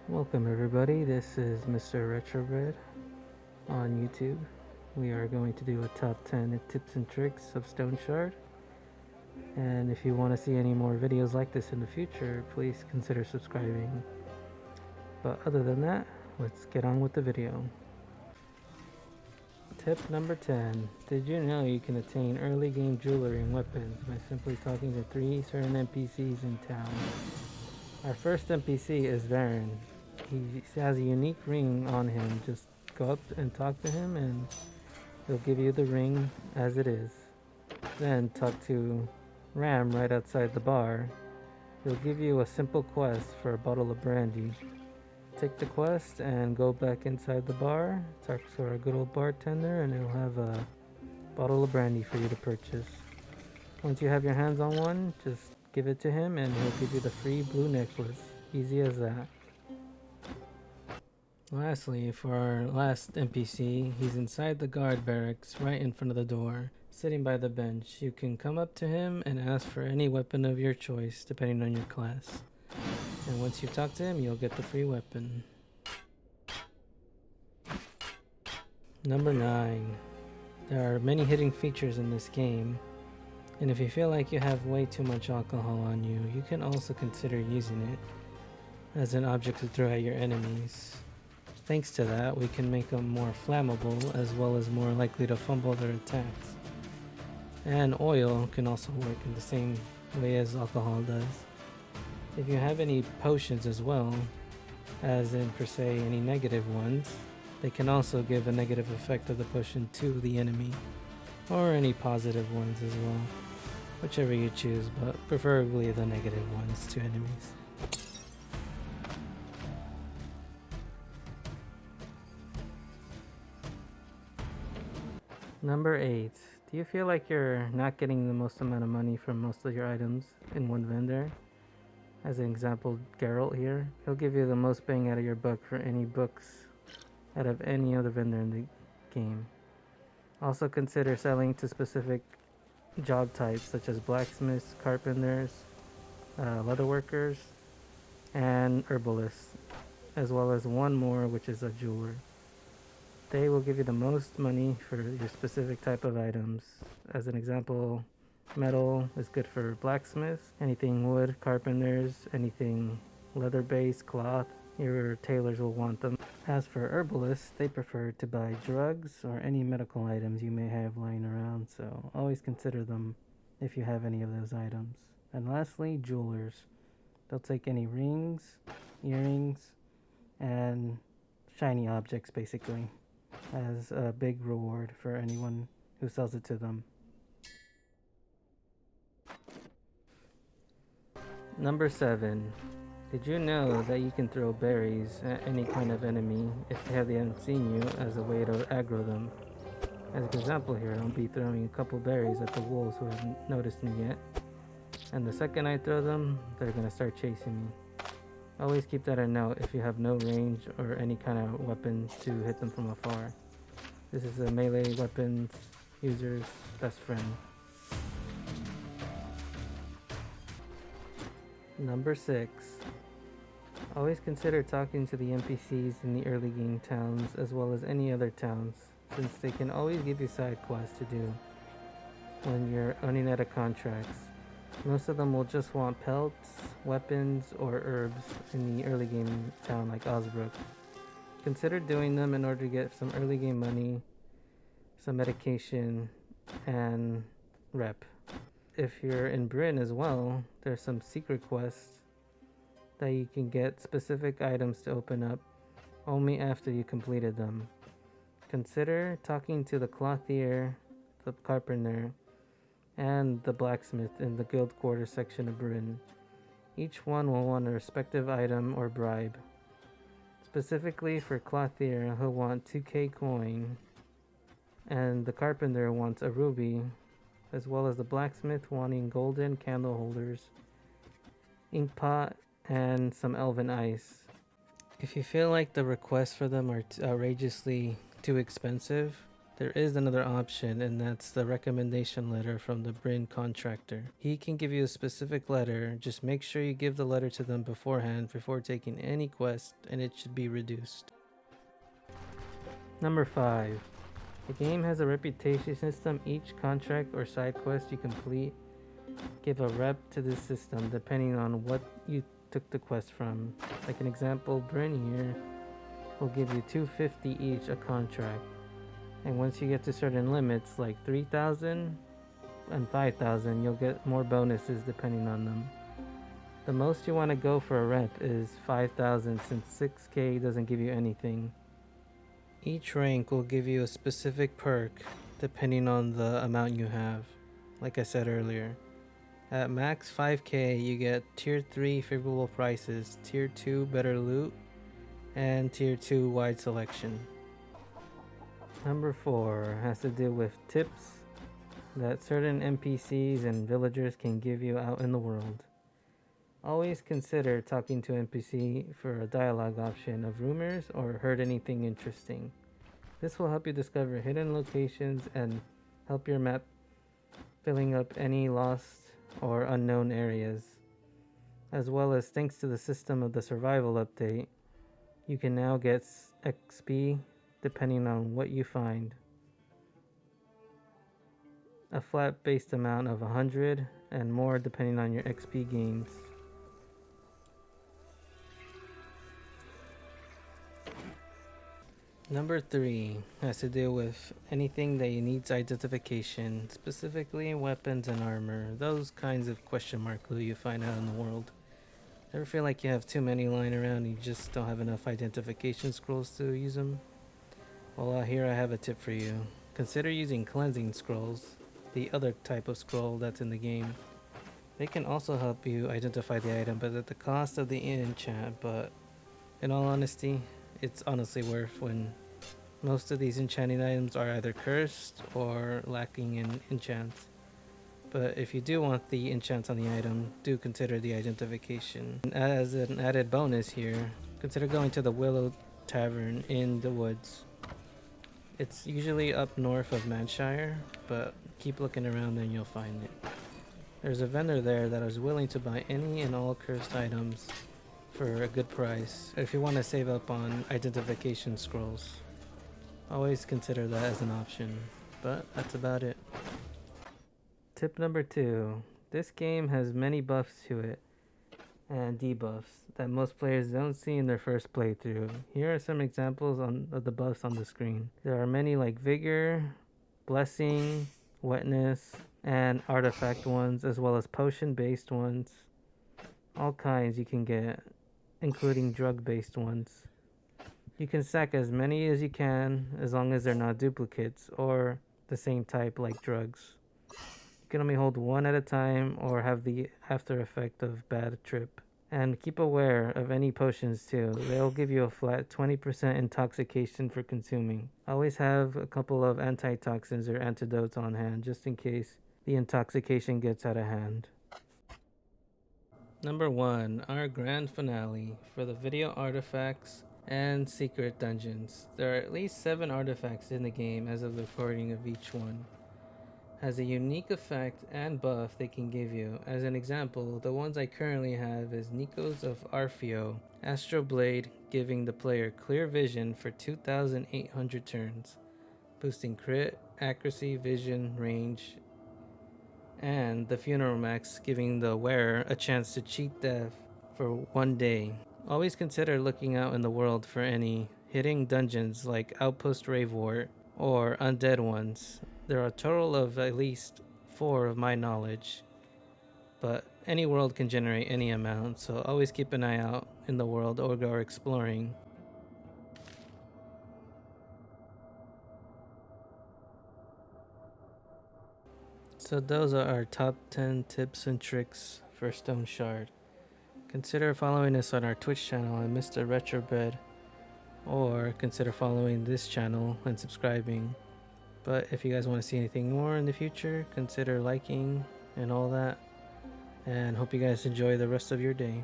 Welcome everybody, this is Mr. Retrobred on YouTube. We are going to do a top 10 tips and tricks of StoneShard. And if you want to see any more videos like this in the future, please consider subscribing. But other than that, let's get on with the video. Tip number 10. Did you know you can attain early game jewelry and weapons by simply talking to 3 certain NPCs in town? Our first NPC is Varen. He has a unique ring on him. Just go up and talk to him and he'll give you the ring as it is. Then talk to Ram right outside the bar. He'll give you a simple quest for a bottle of brandy. Take the quest and go back inside the bar, talk to our good old bartender, and he'll have a bottle of brandy for you to purchase. Once you have your hands on one, just give it to him and he'll give you the free blue necklace. Easy as that. Lastly, for our last NPC, he's inside the guard barracks right in front of the door, sitting by the bench. You can come up to him and ask for any weapon of your choice, depending on your class. And once you talk to him, you'll get the free weapon. Number 9. There are many hidden features in this game, and if you feel like you have way too much alcohol on you, you can also consider using it as an object to throw at your enemies. Thanks to that, we can make them more flammable as well as more likely to fumble their attacks. And oil can also work in the same way as alcohol does. If you have any potions as well, as in per se any negative ones, they can also give a negative effect of the potion to the enemy, or any positive ones as well, whichever you choose, but preferably the negative ones to enemies. Number 8. Do you feel like you're not getting the most amount of money from most of your items in one vendor? As an example, Geralt here, he'll give you the most bang out of your buck for any books out of any other vendor in the game. Also consider selling to specific job types such as blacksmiths, carpenters, leatherworkers, and herbalists, as well as one more which is a jeweler. They will give you the most money for your specific type of items. As an example, metal is good for blacksmiths, anything wood, carpenters, anything leather based, cloth, your tailors will want them. As for herbalists, they prefer to buy drugs or any medical items you may have lying around, so always consider them if you have any of those items. And lastly, jewelers. They'll take any rings, earrings, and shiny objects basically as a big reward for anyone who sells it to them. Number 7. Did you know that you can throw berries at any kind of enemy if they haven't seen you as a way to aggro them? As an example here, I'll be throwing a couple berries at the wolves who haven't noticed me yet. And the second I throw them, they're gonna start chasing me. Always keep that in note if you have no range or any kind of weapon to hit them from afar. This is a melee weapons user's best friend. Number 6. Always consider talking to the NPCs in the early game towns as well as any other towns, since they can always give you side quests to do when you're running out of contracts. Most of them will just want pelts, weapons, or herbs in the early game town like Osbrook. Consider doing them in order to get some early game money, some medication, and rep. If you're in Bryn as well, there's some secret quests that you can get specific items to open up only after you completed them. Consider talking to the clothier, the carpenter, and the blacksmith in the guild quarter section of Bryn. Each one will want a respective item or bribe. Specifically for clothier, he'll want 2k coin, and the carpenter wants a ruby, as well as the blacksmith wanting golden candle holders, ink pot, and some elven ice. If you feel like the requests for them are outrageously too expensive, There is another option, and that's the recommendation letter from the Bryn contractor. He can give you a specific letter, just make sure you give the letter to them beforehand before taking any quest, and it should be reduced. Number 5. The game has a reputation system. Each contract or side quest you complete give a rep to this system depending on what you took the quest from. Like an example, Bryn here will give you 250 each a contract. And once you get to certain limits like 3,000 and 5,000, you'll get more bonuses depending on them. The most you want to go for a rep is 5,000 since 6k doesn't give you anything. Each rank will give you a specific perk depending on the amount you have, like I said earlier. At max 5k you get tier 3 favorable prices, tier 2 better loot, and tier 2 wide selection. Number 4 has to do with tips that certain NPCs and villagers can give you out in the world. Always consider talking to NPC for a dialogue option of rumors or heard anything interesting. This will help you discover hidden locations and help your map filling up any lost or unknown areas. As well as thanks to the system of the survival update, you can now get XP depending on what you find. A flat based amount of 100 and more depending on your XP gains. Number 3 has to do with anything that needs identification, specifically weapons and armor, those kinds of question mark clue you find out in the world. Ever feel like you have too many lying around and you just don't have enough identification scrolls to use them? Well, here I have a tip for you. Consider using cleansing scrolls, the other type of scroll that's in the game. They can also help you identify the item, but at the cost of the enchant. But in all honesty, it's honestly worth when most of these enchanting items are either cursed or lacking in enchants. But if you do want the enchants on the item, do consider the identification. And as an added bonus here, consider going to the Willow Tavern in the woods. It's usually up north of Manshire, but keep looking around and you'll find it. There's a vendor there that is willing to buy any and all cursed items for a good price if you want to save up on identification scrolls. Always consider that as an option, but that's about it. Tip number 2. This game has many buffs to it and debuffs that most players don't see in their first playthrough. Here are some examples of the buffs on the screen. There are many like Vigor, Blessing, Wetness, and Artifact ones, as well as potion based ones. All kinds you can get, including drug based ones. You can stack as many as you can as long as they're not duplicates or the same type like drugs. You can only hold one at a time or have the after effect of bad trip. And keep aware of any potions too. They'll give you a flat 20% intoxication for consuming. Always have a couple of antitoxins or antidotes on hand just in case the intoxication gets out of hand. Number 1, our grand finale for the video artifacts and secret dungeons. There are at least 7 artifacts in the game as of the recording of each one. Has a unique effect and buff they can give you. As an example, the ones I currently have is Nikos of Arpheo, Astro Blade, giving the player clear vision for 2,800 turns, boosting crit, accuracy, vision, range, and the Funeral Max, giving the wearer a chance to cheat death for 1 day. Always consider looking out in the world for any hidden dungeons like Outpost Ravewort or Undead ones. There are a total of at least 4 of my knowledge, but any world can generate any amount, so always keep an eye out in the world or go exploring. So those are our top 10 tips and tricks for StoneShard. Consider following us on our Twitch channel at Mr. Retrobed, or consider following this channel and subscribing. But if you guys want to see anything more in the future, consider liking and all that. And hope you guys enjoy the rest of your day.